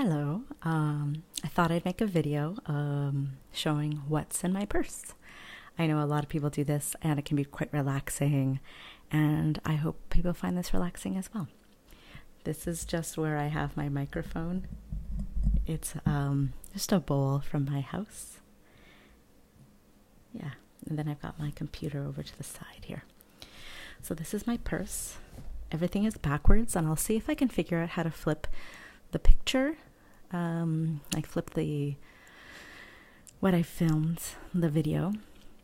Hello. I thought I'd make a video showing what's in my purse. I know a lot of people do this and it can be quite relaxing, and I hope people find this relaxing as well. This is just where I have my microphone. It's just a bowl from my house. Yeah, and then I've got my computer over to the side here. So this is my purse. Everything is backwards, and I'll see if I can figure out how to flip the picture, like flip what I filmed, the video,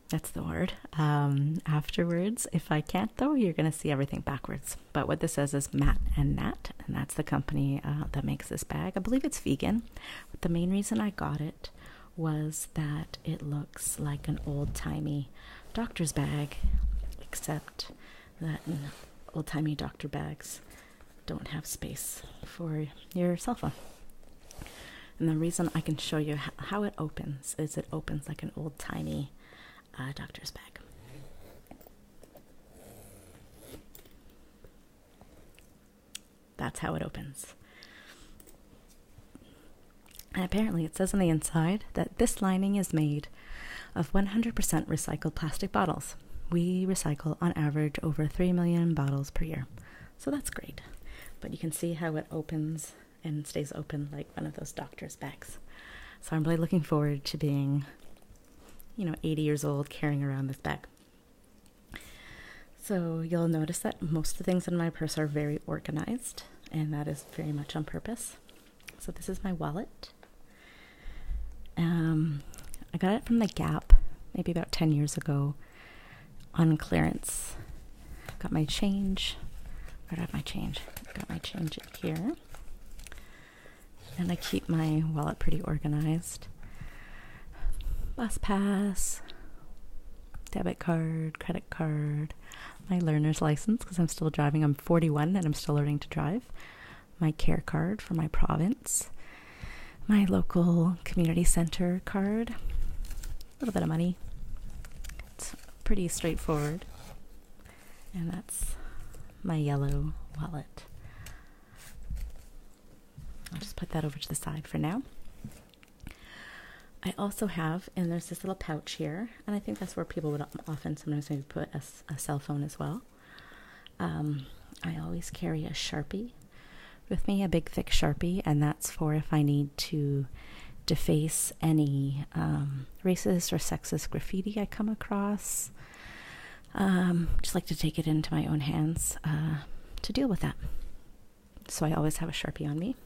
that's the word, afterwards. If I can't though, you're going to see everything backwards. But what this says is Matt and Nat, and that's the company that makes this bag. I believe it's vegan, but the main reason I got it was that it looks like an old-timey doctor's bag, except that old-timey doctor bags don't have space for your cell phone. And the reason I can show you how it opens is it opens like an old-timey doctor's bag. That's how it opens. And apparently it says on the inside that this lining is made of 100% recycled plastic bottles. We recycle on average over 3 million bottles per year. So that's great. But you can see how it opens and stays open like one of those doctor's bags. So I'm really looking forward to being, 80 years old carrying around this bag. So you'll notice that most of the things in my purse are very organized, and that is very much on purpose. So this is my wallet. I got it from the Gap maybe about 10 years ago on clearance. Got my change. Where do I have my change? Got my change in here. And I keep my wallet pretty organized. Bus pass, debit card, credit card, my learner's license because I'm still driving. I'm 41 and I'm still learning to drive. My care card for my province. My local community center card. A little bit of money. It's pretty straightforward. And that's my yellow wallet. I'll just put that over to the side for now. I also have, and there's this little pouch here, and I think that's where people would often sometimes maybe put a cell phone as well. I always carry a Sharpie with me, a big thick Sharpie, and that's for if I need to deface any racist or sexist graffiti I come across. Just like to take it into my own hands to deal with that. So I always have a Sharpie on me.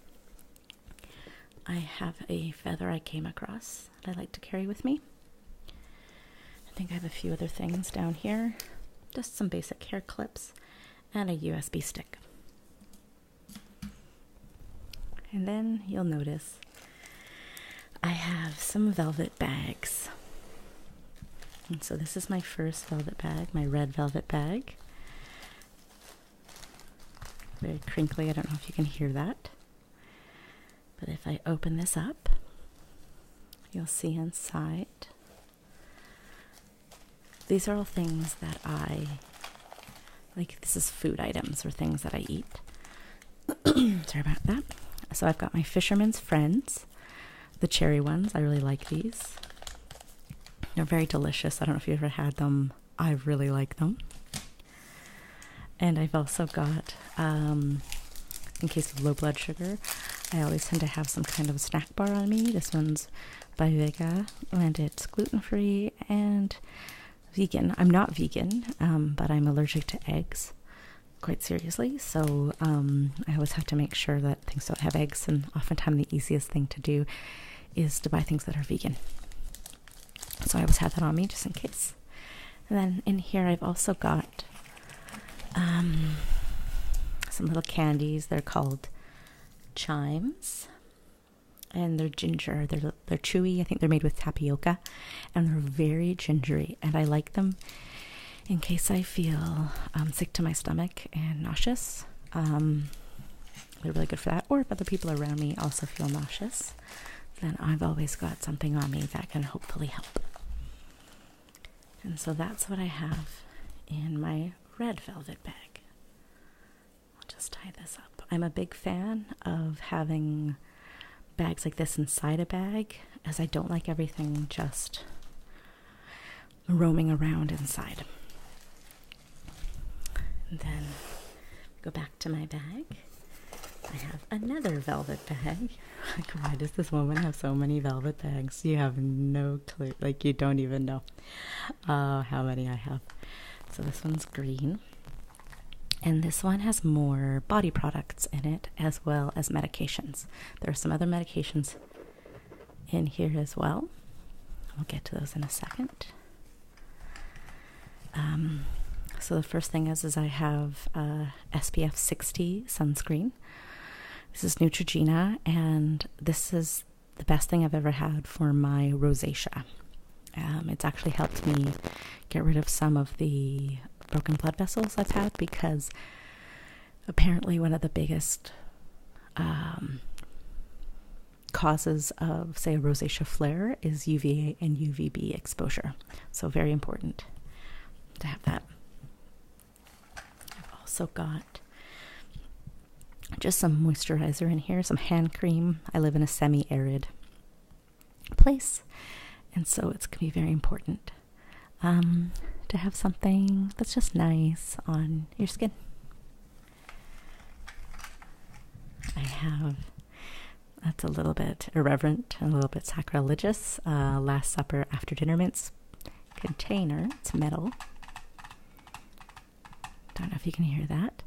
I have a feather I came across that I like to carry with me. I think I have a few other things down here. Just some basic hair clips and a USB stick. And then you'll notice I have some velvet bags. And so this is my first velvet bag, my red velvet bag. Very crinkly, I don't know if you can hear that. But if I open this up, you'll see inside. These are all things that I, this is food items or things that I eat. Sorry about that. So I've got my Fisherman's Friends, the cherry ones. I really like these. They're very delicious. I don't know if you've ever had them. I really like them. And I've also got, in case of low blood sugar, I always tend to have some kind of a snack bar on me. This one's by Vega, and it's gluten-free and vegan. I'm not vegan, but I'm allergic to eggs, quite seriously. So I always have to make sure that things don't have eggs, and oftentimes the easiest thing to do is to buy things that are vegan. So I always have that on me just in case. And then in here I've also got some little candies. They're called Chimes, and they're ginger. They're chewy. I think they're made with tapioca, and they're very gingery, and I like them in case I feel sick to my stomach and nauseous. They're really good for that, or if other people around me also feel nauseous, then I've always got something on me that can hopefully help. And so that's what I have in my red velvet bag. I'll just tie this up. I'm a big fan of having bags like this inside a bag, as I don't like everything just roaming around inside. And then go back to my bag. I have another velvet bag. Like, why does this woman have so many velvet bags? You have no clue. Like, you don't even know how many I have. So this one's green. And this one has more body products in it, as well as medications. There are some other medications in here as well. We'll get to those in a second. So the first thing is I have SPF 60 sunscreen. This is Neutrogena, and this is the best thing I've ever had for my rosacea. It's actually helped me get rid of some of the broken blood vessels I've had, because apparently one of the biggest causes of, say, a rosacea flare is UVA and UVB exposure. So very important to have that. I've also got just some moisturizer in here, some hand cream. I live in a semi-arid place, and so it's going to be very important to have something that's just nice on your skin. I have, that's a little bit irreverent and a little bit sacrilegious, Last Supper after dinner mints container. It's metal. Don't know if you can hear that.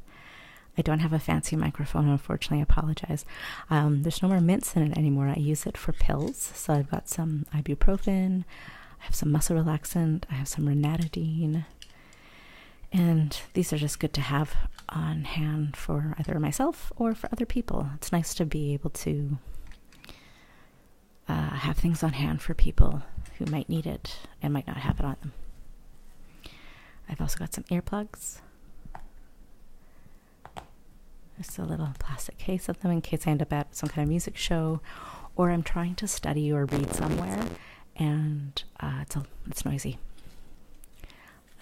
I don't have a fancy microphone, unfortunately. I apologize. There's no more mints in it anymore. I use it for pills. So I've got some ibuprofen, I have some muscle relaxant, I have some ranitidine, and these are just good to have on hand for either myself or for other people. It's nice to be able to have things on hand for people who might need it and might not have it on them. I've also got some earplugs. Just a little plastic case of them in case I end up at some kind of music show, or I'm trying to study or read somewhere and it's noisy.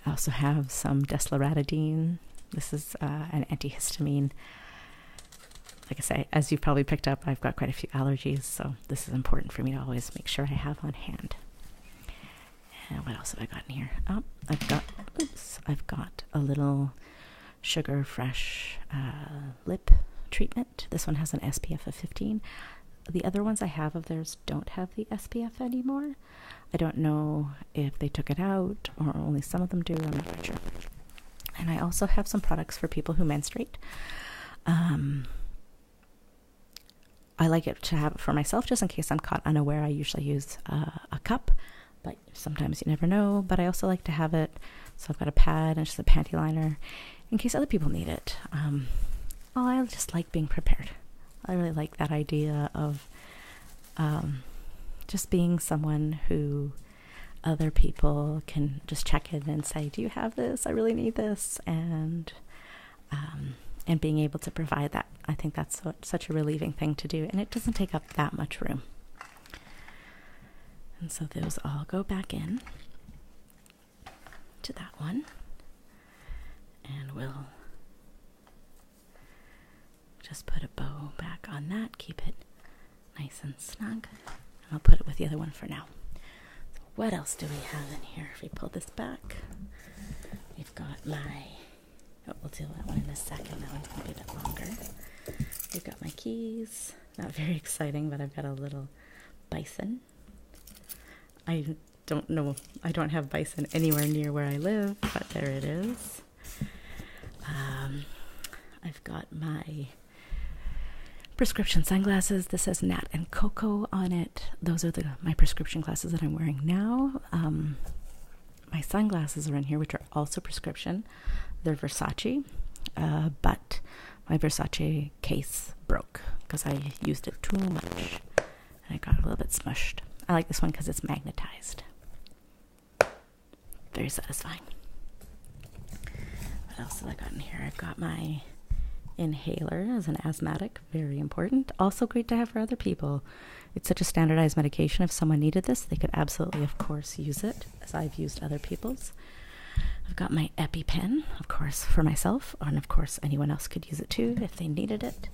I also have some desloratadine. This is an antihistamine. Like I say, as you've probably picked up, I've got quite a few allergies, so this is important for me to always make sure I have on hand. And what else have I got in here? Oh, I've got a little Sugar Fresh lip treatment. This one has an SPF of 15. The other ones I have of theirs don't have the SPF anymore. I don't know if they took it out or only some of them do. I'm not quite sure. And I also have some products for people who menstruate. I like it to have it for myself just in case I'm caught unaware. I usually use a cup, but sometimes you never know. But I also like to have it, so I've got a pad and just a panty liner in case other people need it. I just like being prepared. I really like that idea of just being someone who other people can just check in and say, do you have this? I really need this. And being able to provide that. I think that's such a relieving thing to do, and it doesn't take up that much room. And so those all go back in to that one. And we'll just put a bow back on that, keep it nice and snug. And I'll put it with the other one for now. So what else do we have in here? If we pull this back, we've got we'll do that one in a second. That one's going to be a bit longer. We've got my keys. Not very exciting, but I've got a little bison. I don't know. I don't have bison anywhere near where I live, but there it is. I've got my prescription sunglasses. This says Nat and Coco on it. Those are my prescription glasses that I'm wearing now. My sunglasses are in here, which are also prescription. They're Versace, but my Versace case broke because I used it too much and it got a little bit smushed. I like this one because it's magnetized. Very satisfying. What else have I got in here? I've got my inhaler as an asthmatic, very important. Also great to have for other people. It's such a standardized medication. If someone needed this, they could absolutely, of course, use it, as I've used other people's. I've got my EpiPen, of course, for myself, and of course anyone else could use it too if they needed it.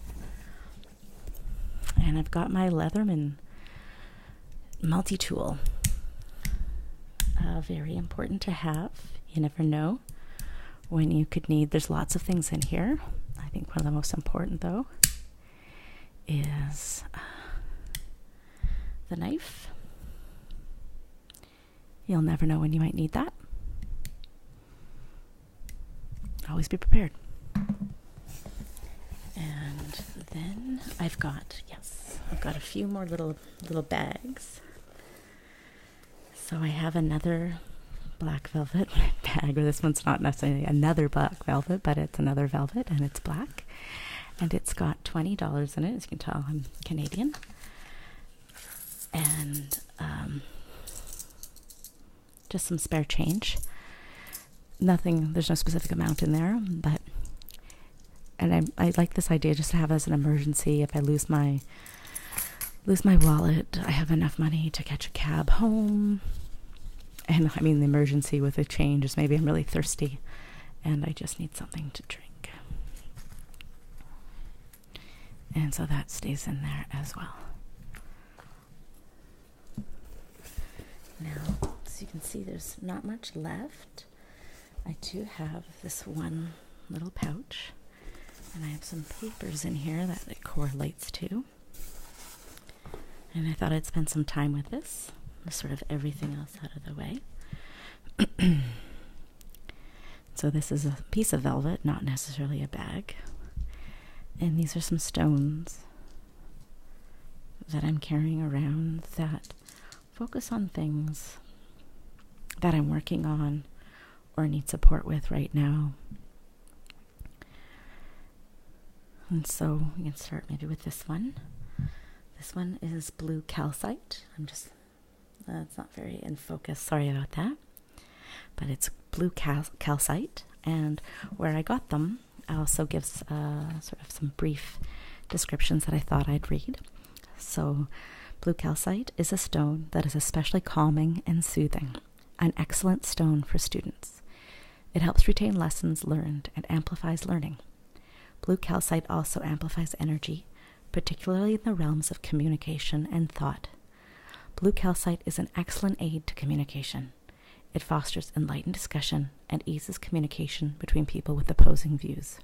And I've got my Leatherman multi-tool. Very important to have. You never know when you could need. There's lots of things in here. I think one of the most important, though, is the knife. You'll never know when you might need that. Always be prepared. And then I've got a few more little bags. So I have another black velvet bag, or this one's not necessarily another black velvet, but it's another velvet, and it's black. And it's got $20 in it. As you can tell, I'm Canadian. And just some spare change. Nothing, there's no specific amount in there, but, and I like this idea just to have as an emergency. If I lose my wallet, I have enough money to catch a cab home. And I mean, the emergency with a change is maybe I'm really thirsty and I just need something to drink. And so that stays in there as well. Now, as you can see, there's not much left. I do have this one little pouch, and I have some papers in here that it correlates to. And I thought I'd spend some time with this, sort of everything else out of the way. So this is a piece of velvet, not necessarily a bag. And these are some stones that I'm carrying around that focus on things that I'm working on or need support with right now. And so we can start maybe with this one. This one is blue calcite. It's not very in focus, sorry about that. But it's blue calcite, and where I got them also gives sort of some brief descriptions that I thought I'd read. So blue calcite is a stone that is especially calming and soothing, an excellent stone for students. It helps retain lessons learned and amplifies learning. Blue calcite also amplifies energy, particularly in the realms of communication and thought. Blue calcite is an excellent aid to communication. It fosters enlightened discussion and eases communication between people with opposing views.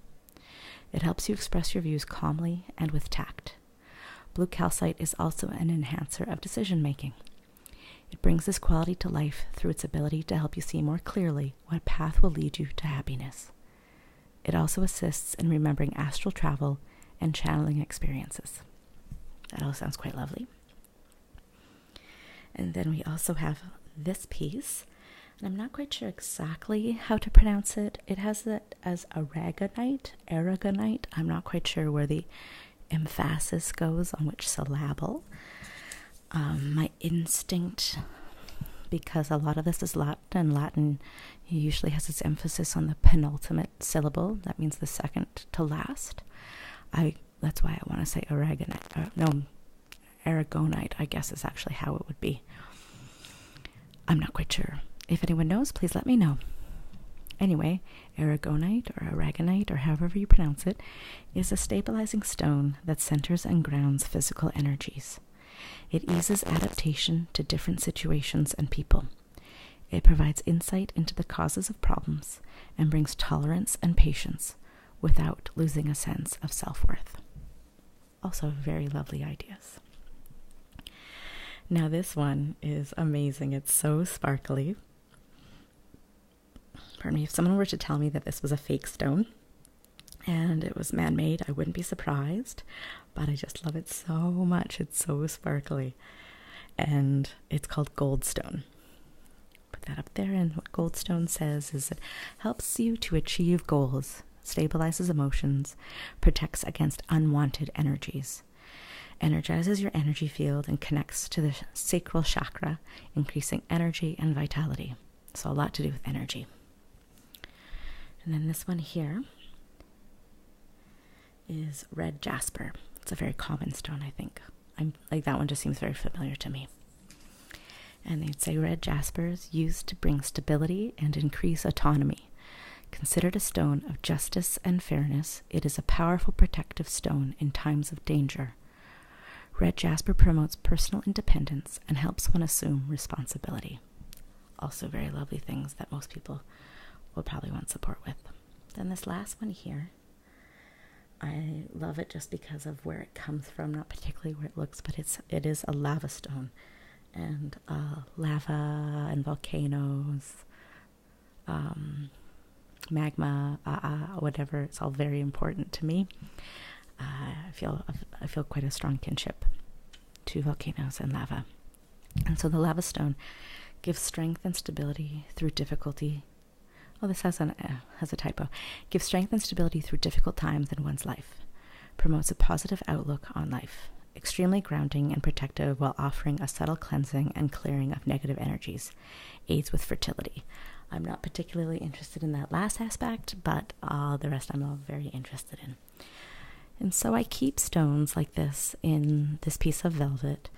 It helps you express your views calmly and with tact. Blue calcite is also an enhancer of decision-making. It brings this quality to life through its ability to help you see more clearly what path will lead you to happiness. It also assists in remembering astral travel and channeling experiences. That all sounds quite lovely. And then we also have this piece, and I'm not quite sure exactly how to pronounce it. It has it as aragonite. I'm not quite sure where the emphasis goes on which syllable. My instinct, because a lot of this is Latin, and Latin usually has its emphasis on the penultimate syllable. That means the second to last. That's why I want to say aragonite. Aragonite, I guess, is actually how it would be. I'm not quite sure. If anyone knows, please let me know. Anyway, aragonite or aragonite, or however you pronounce it, is a stabilizing stone that centers and grounds physical energies. It eases adaptation to different situations and people. It provides insight into the causes of problems and brings tolerance and patience without losing a sense of self-worth. Also, very lovely ideas. Now this one is amazing. It's so sparkly. Pardon me, if someone were to tell me that this was a fake stone and it was man-made, I wouldn't be surprised, but I just love it so much. It's so sparkly. And it's called Goldstone. Put that up there, and what Goldstone says is it helps you to achieve goals, stabilizes emotions, protects against unwanted energies, energizes your energy field, and connects to the sacral chakra, increasing energy and vitality. So a lot to do with energy. And then this one here is red jasper. It's a very common stone, I think. That one just seems very familiar to me. And they'd say red jasper is used to bring stability and increase autonomy. Considered a stone of justice and fairness, it is a powerful protective stone in times of danger. Red jasper promotes personal independence and helps one assume responsibility. Also very lovely things that most people will probably want support with. Then this last one here, I love it just because of where it comes from, not particularly where it looks, but it is a lava stone. And lava and volcanoes, magma, whatever, it's all very important to me. I feel quite a strong kinship to volcanoes and lava. And so the lava stone gives strength and stability through difficulty. Oh, this has a typo. Gives strength and stability through difficult times in one's life. Promotes a positive outlook on life. Extremely grounding and protective while offering a subtle cleansing and clearing of negative energies. Aids with fertility. I'm not particularly interested in that last aspect, but the rest I'm all very interested in. And so I keep stones like this in this piece of velvet.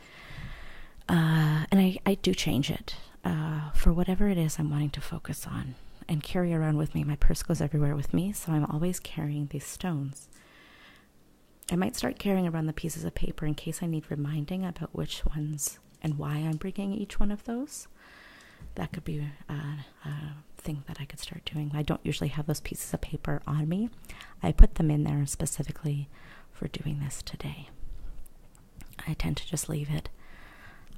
And I do change it for whatever it is I'm wanting to focus on and carry around with me. My purse goes everywhere with me, so I'm always carrying these stones. I might start carrying around the pieces of paper in case I need reminding about which ones and why I'm bringing each one of those. That could be a thing that I could start doing. I don't usually have those pieces of paper on me. I put them in there specifically for doing this today. I tend to just leave it,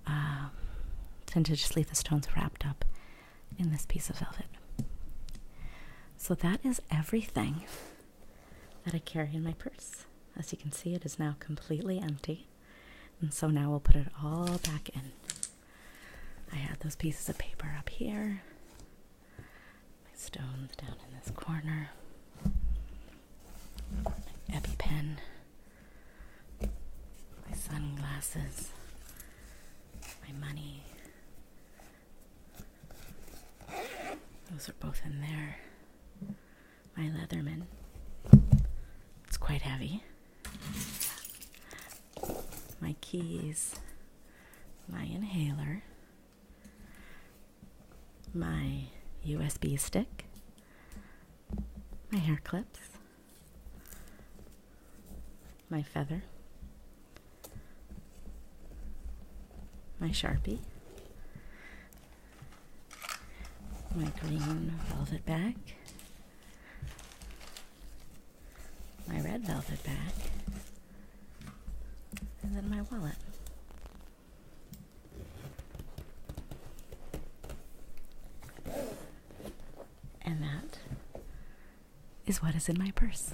the stones wrapped up in this piece of velvet. So that is everything that I carry in my purse. As you can see, it is now completely empty. And so now we'll put it all back in. I had those pieces of paper up here. My stones down in this corner. My EpiPen. My sunglasses. My money. Those are both in there. My Leatherman. It's quite heavy. My keys. My inhaler. My USB stick, my hair clips, my feather, my Sharpie, my green velvet bag, my red velvet bag, and then my wallet. And that is what is in my purse.